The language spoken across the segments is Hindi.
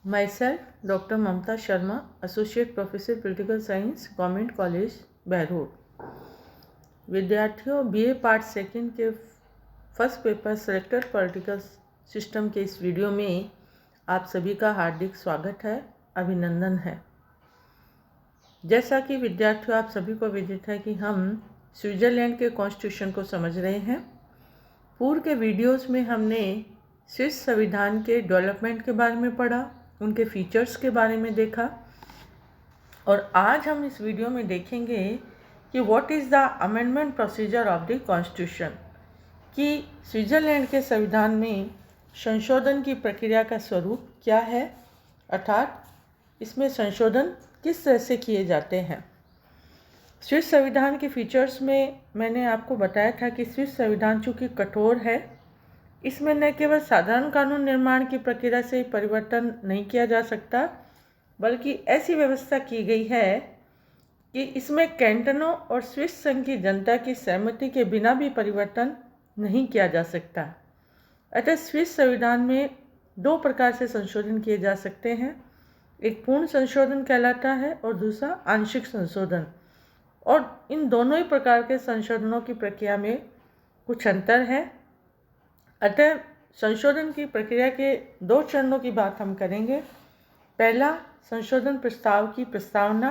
Myself, Dr. Mamta Sharma, Associate Professor Political Science, government college Behror. विद्यार्थियों, बीए पार्ट सेकंड के first paper selected political system के इस वीडियो में आप सभी का हार्दिक स्वागत है, अभिनंदन है। जैसा कि विद्यार्थियों आप सभी को विदित है कि हम स्विट्ज़रलैंड के कॉन्स्टिट्यूशन को समझ रहे हैं। पूर्व के वीडियोस में हमने स्विस संविधान के डेवलपमेंट के बारे में पढ़ा, उनके फीचर्स के बारे में देखा, और आज हम इस वीडियो में देखेंगे कि what is the amendment procedure of the constitution, कि स्विट्ज़रलैंड के संविधान में संशोधन की प्रक्रिया का स्वरूप क्या है, अर्थात इसमें संशोधन किस तरह से किए जाते हैं। स्विस संविधान के फीचर्स में मैंने आपको बताया था कि स्विस संविधान चूँकि कठोर है, इसमें न केवल साधारण कानून निर्माण की प्रक्रिया से परिवर्तन नहीं किया जा सकता, बल्कि ऐसी व्यवस्था की गई है कि इसमें कैंटनों और स्विस संघ की जनता की सहमति के बिना भी परिवर्तन नहीं किया जा सकता। अतः स्विस संविधान में दो प्रकार से संशोधन किए जा सकते हैं। एक पूर्ण संशोधन कहलाता है और दूसरा आंशिक संशोधन, और इन दोनों ही प्रकार के संशोधनों की प्रक्रिया में कुछ अंतर है। अतः संशोधन की प्रक्रिया के दो चरणों की बात हम करेंगे। पहला, संशोधन प्रस्ताव की प्रस्तावना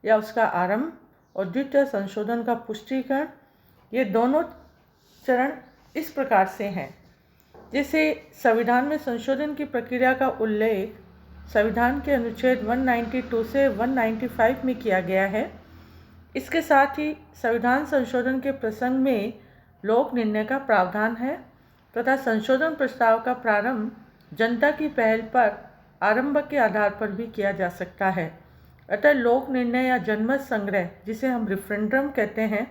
या उसका आरंभ, और द्वितीय संशोधन का पुष्टिकरण। ये दोनों चरण इस प्रकार से हैं। जैसे संविधान में संशोधन की प्रक्रिया का उल्लेख संविधान के अनुच्छेद 192 से 195 में किया गया है। इसके साथ ही संविधान संशोधन के प्रसंग में लोक निर्णय का प्रावधान है तथा संशोधन प्रस्ताव का प्रारंभ जनता की पहल पर आरंभ के आधार पर भी किया जा सकता है। अतः लोक निर्णय या जनमत संग्रह, जिसे हम रेफरेंडम कहते हैं,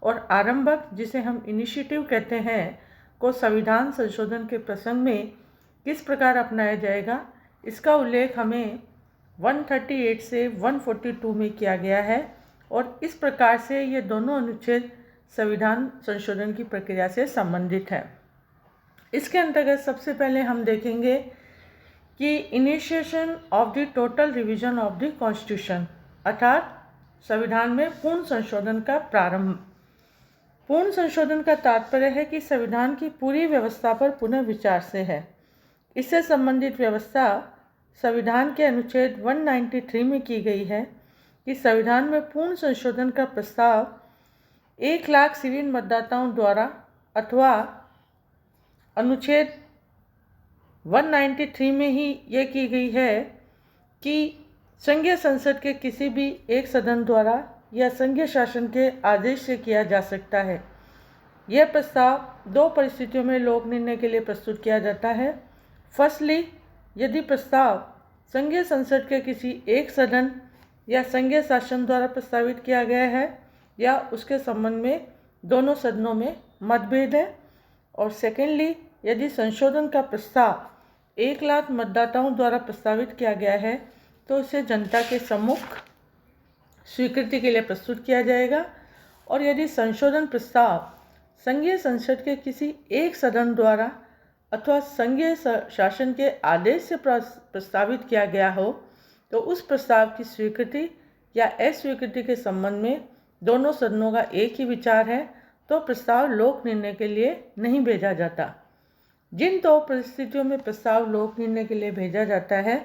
और आरंभक, जिसे हम इनिशिएटिव कहते हैं, को संविधान संशोधन के प्रसंग में किस प्रकार अपनाया जाएगा, इसका उल्लेख हमें 138 से 142 में किया गया है, और इस प्रकार से ये दोनों अनुच्छेद संविधान संशोधन की प्रक्रिया से संबंधित है। इसके अंतर्गत सबसे पहले हम देखेंगे कि initiation of the total revision of the constitution, अर्थात संविधान में पूर्ण संशोधन का प्रारंभ। पूर्ण संशोधन का तात्पर्य है कि संविधान की पूरी व्यवस्था पर पुनः विचार से है। इससे संबंधित व्यवस्था संविधान के अनुच्छेद 193 में की गई है कि संविधान में पूर्ण संशोधन का प्रस्ताव 1 लाख सिविल मतदाताओं द्वारा, अथवा अनुच्छेद 193 में ही यह की गई है कि संघीय संसद के किसी भी एक सदन द्वारा या संघीय शासन के आदेश से किया जा सकता है। यह प्रस्ताव दो परिस्थितियों में लोक निर्णय के लिए प्रस्तुत किया जाता है। फर्स्टली, यदि प्रस्ताव संघीय संसद के किसी एक सदन या संघीय शासन द्वारा प्रस्तावित किया गया है या उसके संबंध में दोनों सदनों में मतभेद है, और सेकेंडली, यदि संशोधन का प्रस्ताव 1 लाख मतदाताओं द्वारा प्रस्तावित किया गया है तो इसे जनता के सम्मुख स्वीकृति के लिए प्रस्तुत किया जाएगा, और यदि संशोधन प्रस्ताव संघीय संसद के किसी एक सदन द्वारा अथवा संघीय शासन के आदेश से प्रस्तावित किया गया हो तो उस प्रस्ताव की स्वीकृति या अस्वीकृति के संबंध में दोनों सदनों का एक ही विचार है तो प्रस्ताव लोक निर्णय के लिए नहीं भेजा जाता। जिन दो परिस्थितियों में प्रस्ताव लोक निर्णय के लिए भेजा जाता है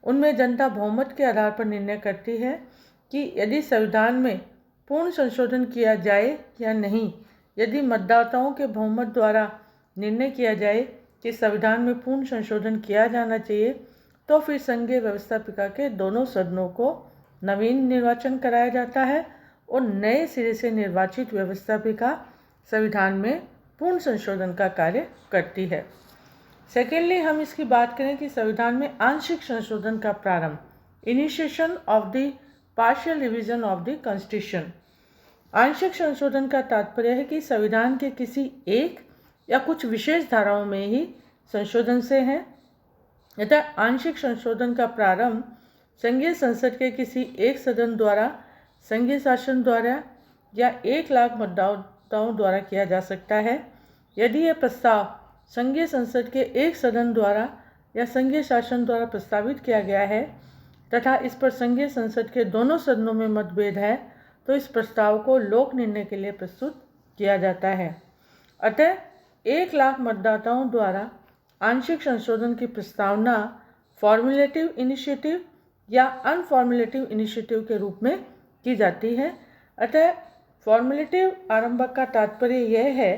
उनमें जनता बहुमत के आधार पर निर्णय करती है कि यदि संविधान में पूर्ण संशोधन किया जाए या नहीं। यदि मतदाताओं के बहुमत द्वारा निर्णय किया जाए कि संविधान में पूर्ण संशोधन किया जाना चाहिए तो फिर संघीय व्यवस्थापिका के दोनों सदनों को नवीन निर्वाचन कराया जाता है और नए सिरे से निर्वाचित व्यवस्थापिका संविधान में पूर्ण संशोधन का कार्य करती है। सेकेंडली, हम इसकी बात करें कि संविधान में आंशिक संशोधन का प्रारंभ, initiation of the partial revision of the constitution. आंशिक संशोधन का तात्पर्य है कि संविधान के किसी एक या कुछ विशेष धाराओं में ही संशोधन से है। अतः आंशिक संशोधन का प्रारंभ संघीय संसद के किसी एक सदन द्वारा, संघीय शासन द्वारा या 1 लाख मतदाताओं द्वारा किया जा सकता है। यदि यह प्रस्ताव संघीय संसद के एक सदन द्वारा या संघीय शासन द्वारा प्रस्तावित किया गया है तथा इस पर संघीय संसद के दोनों सदनों में मतभेद है तो इस प्रस्ताव को लोक निर्णय के लिए प्रस्तुत किया जाता है। अतः 1 लाख मतदाताओं द्वारा आंशिक संशोधन की प्रस्तावना फॉर्मुलेटिव इनिशिएटिव या अनफॉर्मुलेटिव इनिशिएटिव के रूप में की जाती है। अतः फॉर्मुलेटिव आरंभक का तात्पर्य यह है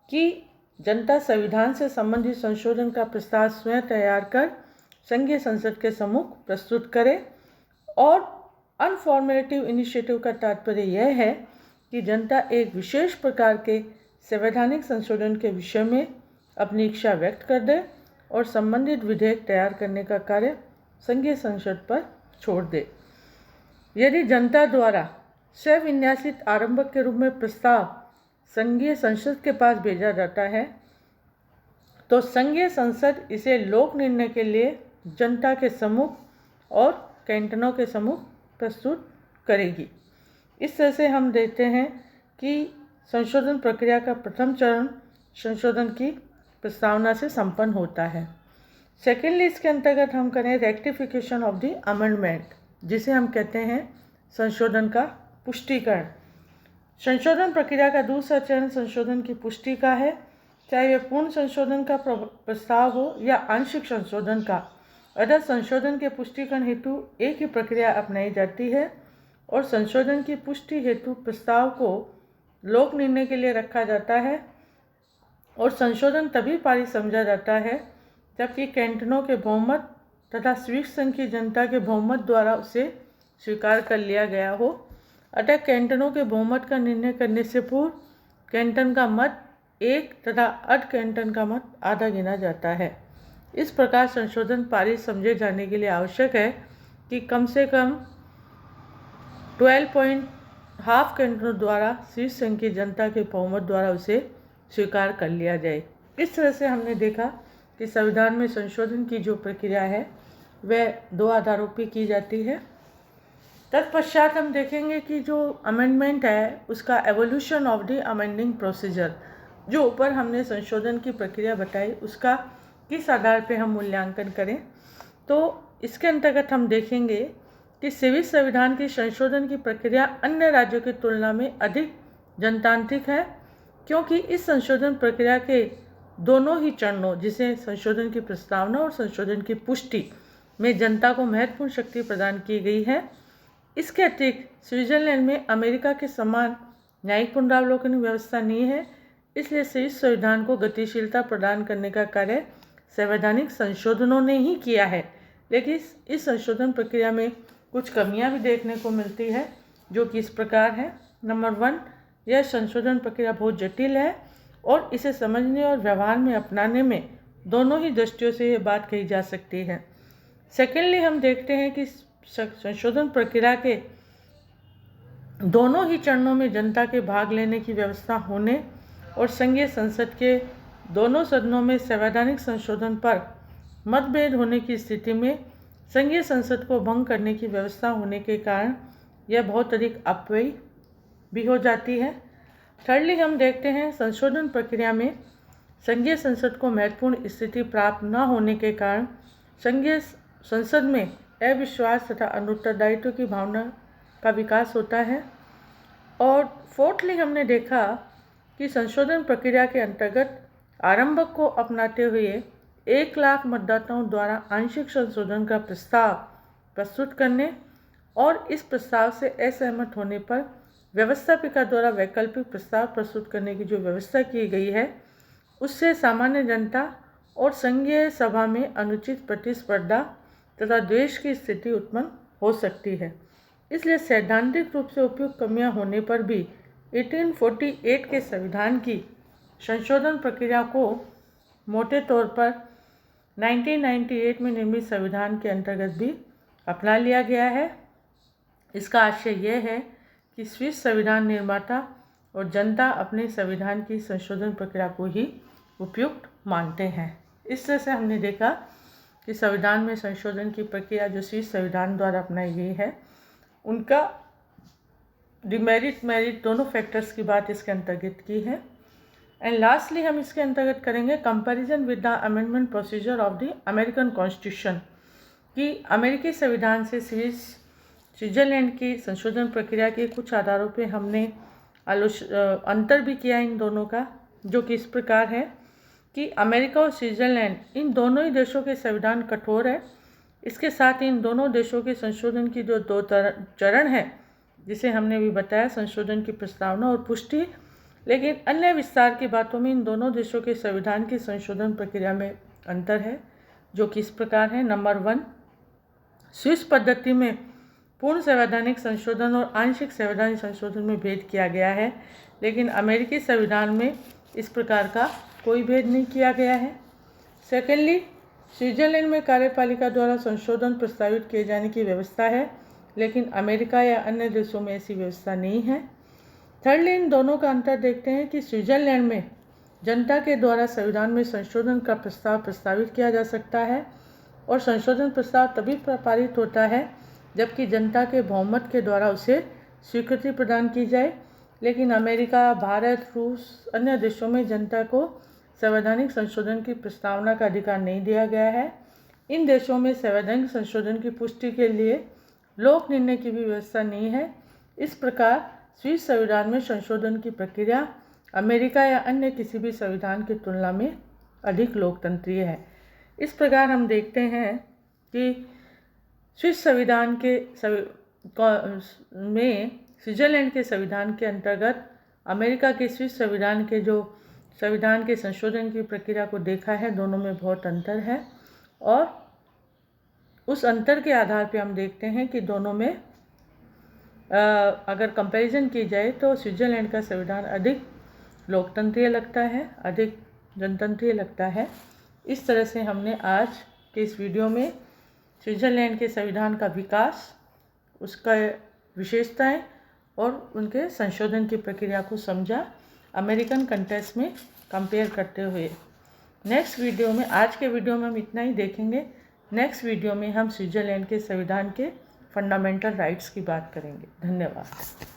कि जनता संविधान से संबंधित संशोधन का प्रस्ताव स्वयं तैयार कर संघीय संसद के सम्मुख प्रस्तुत करे, और अनफॉर्मुलेटिव इनिशिएटिव का तात्पर्य यह है कि जनता एक विशेष प्रकार के संवैधानिक संशोधन के विषय में अपनी इच्छा व्यक्त कर दे और संबंधित विधेयक तैयार करने का कार्य संघीय संसद पर छोड़ दे। यदि जनता द्वारा स्वविन्यासित आरंभक के रूप में प्रस्ताव संघीय संसद के पास भेजा जाता है तो संघीय संसद इसे लोक निर्णय के लिए जनता के सम्मुख और कैंटनों के सम्मुख प्रस्तुत करेगी। इस तरह से हम देखते हैं कि संशोधन प्रक्रिया का प्रथम चरण संशोधन की प्रस्तावना से संपन्न होता है। सेकेंडली इसके अंतर्गत हम करें रेक्टिफिकेशन ऑफ द अमेंडमेंट, जिसे हम कहते हैं संशोधन का पुष्टिकरण। संशोधन प्रक्रिया का दूसरा चरण संशोधन की पुष्टि का है, चाहे वह पूर्ण संशोधन का प्रस्ताव हो या आंशिक संशोधन का। अतः संशोधन के पुष्टिकरण हेतु एक ही प्रक्रिया अपनाई जाती है और संशोधन की पुष्टि हेतु प्रस्ताव को लोक निर्णय के लिए रखा जाता है और संशोधन तभी पारित समझा जाता है जबकि कैंटनों के बहुमत तथा स्वीडिश संघ की जनता के बहुमत द्वारा उसे स्वीकार कर लिया गया हो। अतः कैंटनों के बहुमत का निर्णय करने से पूर्व कैंटन का मत 1 तथा अर्ध कैंटन का मत आधा गिना जाता है। इस प्रकार संशोधन पारित समझे जाने के लिए आवश्यक है कि कम से कम 12.5 कैंटनों द्वारा स्वीडिश संघ की जनता के बहुमत द्वारा उसे स्वीकार कर लिया जाए। इस तरह से हमने देखा कि संविधान में संशोधन की जो प्रक्रिया है वह 2 आधारों पर की जाती है। तत्पश्चात हम देखेंगे कि जो अमेंडमेंट है उसका evolution of the amending procedure, जो ऊपर हमने संशोधन की प्रक्रिया बताई उसका किस आधार पे हम मूल्यांकन करें। तो इसके अंतर्गत हम देखेंगे कि स्वीडिश संविधान की संशोधन की प्रक्रिया अन्य राज्यों की तुलना में अधिक जनतांत्रिक है, क्योंकि इस संशोधन प्रक्रिया के दोनों ही चरणों, जिसे संशोधन की प्रस्तावना और संशोधन की पुष्टि में जनता को महत्वपूर्ण शक्ति प्रदान की गई है। इसके अतिरिक्त स्विट्जरलैंड में अमेरिका के समान न्यायिक पुनरावलोकन व्यवस्था नहीं है, इसलिए स्वीडिश संविधान को गतिशीलता प्रदान करने का कार्य संवैधानिक संशोधनों ने ही किया है। लेकिन इस संशोधन प्रक्रिया में कुछ कमियां भी देखने को मिलती है, जो कि इस प्रकार है। नंबर 1, यह संशोधन प्रक्रिया बहुत जटिल है और इसे समझने और व्यवहार में अपनाने में दोनों ही दृष्टियों से ये बात कही जा सकती है। सेकेंडली हम देखते हैं कि संशोधन प्रक्रिया के दोनों ही चरणों में जनता के भाग लेने की व्यवस्था होने और संघीय संसद के दोनों सदनों में संवैधानिक संशोधन पर मतभेद होने की स्थिति में संघीय संसद को भंग करने की व्यवस्था होने के कारण यह बहुत अधिक अपव्ययी भी हो जाती है। थर्डली हम देखते हैं संशोधन प्रक्रिया में संघीय संसद को महत्वपूर्ण स्थिति प्राप्त न होने के कारण संघीय संसद में अविश्वास तथा अनुत्तरदायित्व की भावना का विकास होता है। और फोर्थली हमने देखा कि संशोधन प्रक्रिया के अंतर्गत आरंभक को अपनाते हुए 1 लाख मतदाताओं द्वारा आंशिक संशोधन का प्रस्ताव प्रस्तुत करने और इस प्रस्ताव से असहमत होने पर व्यवस्थापिका द्वारा वैकल्पिक प्रस्ताव प्रस्तुत करने की जो व्यवस्था की गई है, उससे सामान्य जनता और संघीय सभा में अनुचित प्रतिस्पर्धा तथा द्वेष की स्थिति उत्पन्न हो सकती है। इसलिए सैद्धांतिक रूप से उपयुक्त कमियां होने पर भी 1848 के संविधान की संशोधन प्रक्रिया को मोटे तौर पर 1998 में निर्मित संविधान के अंतर्गत भी अपना लिया गया है। इसका आशय यह है कि स्विस संविधान निर्माता और जनता अपने संविधान की संशोधन प्रक्रिया को ही उपयुक्त मानते हैं। इस तरह से हमने देखा कि संविधान में संशोधन की प्रक्रिया जो स्विस संविधान द्वारा अपनाई गई है, उनका डिमेरिट मेरिट दोनों फैक्टर्स की बात इसके अंतर्गत की है। एंड लास्टली हम इसके अंतर्गत करेंगे comparison with the amendment procedure of the American constitution, कि अमेरिकी संविधान से स्विट्ज़रलैंड की संशोधन प्रक्रिया के कुछ आधारों पे हमने अंतर भी किया इन दोनों का, जो कि इस प्रकार है कि अमेरिका और स्विट्ज़रलैंड इन दोनों ही देशों के संविधान कठोर है। इसके साथ इन दोनों देशों के संशोधन की जो दो चरण है, जिसे हमने भी बताया, संशोधन की प्रस्तावना और पुष्टि, लेकिन अन्य विस्तार की बातों में इन दोनों देशों के संविधान की संशोधन प्रक्रिया में अंतर है, जो कि इस प्रकार है। नंबर 1, स्विस पद्धति में पूर्ण संवैधानिक संशोधन और आंशिक संवैधानिक संशोधन में भेद किया गया है, लेकिन अमेरिकी संविधान में इस प्रकार का कोई भेद नहीं किया गया है। सेकेंडली, स्विट्ज़रलैंड में कार्यपालिका द्वारा संशोधन प्रस्तावित किए जाने की व्यवस्था है, लेकिन अमेरिका या अन्य देशों में ऐसी व्यवस्था नहीं है। थर्डली, इन दोनों का अंतर देखते हैं कि स्विट्ज़रलैंड में जनता के द्वारा संविधान में संशोधन का प्रस्ताव प्रस्तावित किया जा सकता है और संशोधन प्रस्ताव तभी पारित होता है जबकि जनता के बहुमत के द्वारा उसे स्वीकृति प्रदान की जाए, लेकिन अमेरिका, भारत, रूस, अन्य देशों में जनता को संवैधानिक संशोधन की प्रस्तावना का अधिकार नहीं दिया गया है। इन देशों में संवैधानिक संशोधन की पुष्टि के लिए लोक निर्णय की भी व्यवस्था नहीं है। इस प्रकार स्विस संविधान में संशोधन की प्रक्रिया अमेरिका या अन्य किसी भी संविधान की तुलना में अधिक लोकतंत्रीय है। इस प्रकार हम देखते हैं कि स्विस संविधान के में स्विट्ज़रलैंड के संविधान के अंतर्गत अमेरिका के स्विस संविधान के जो संविधान के संशोधन की प्रक्रिया को देखा है, दोनों में बहुत अंतर है और उस अंतर के आधार पर हम देखते हैं कि दोनों में अगर कंपैरिजन की जाए तो स्विट्ज़रलैंड का संविधान अधिक लोकतंत्रीय लगता है, अधिक जनतंत्रीय लगता है। इस तरह से हमने आज के इस वीडियो में स्विट्ज़रलैंड के संविधान का विकास, उसका विशेषताएं और उनके संशोधन की प्रक्रिया को समझा, अमेरिकन कंटेक्स्ट में कंपेयर करते हुए। नेक्स्ट वीडियो में, आज के वीडियो में हम इतना ही देखेंगे। नेक्स्ट वीडियो में हम स्विट्ज़रलैंड के संविधान के फंडामेंटल राइट्स की बात करेंगे। धन्यवाद।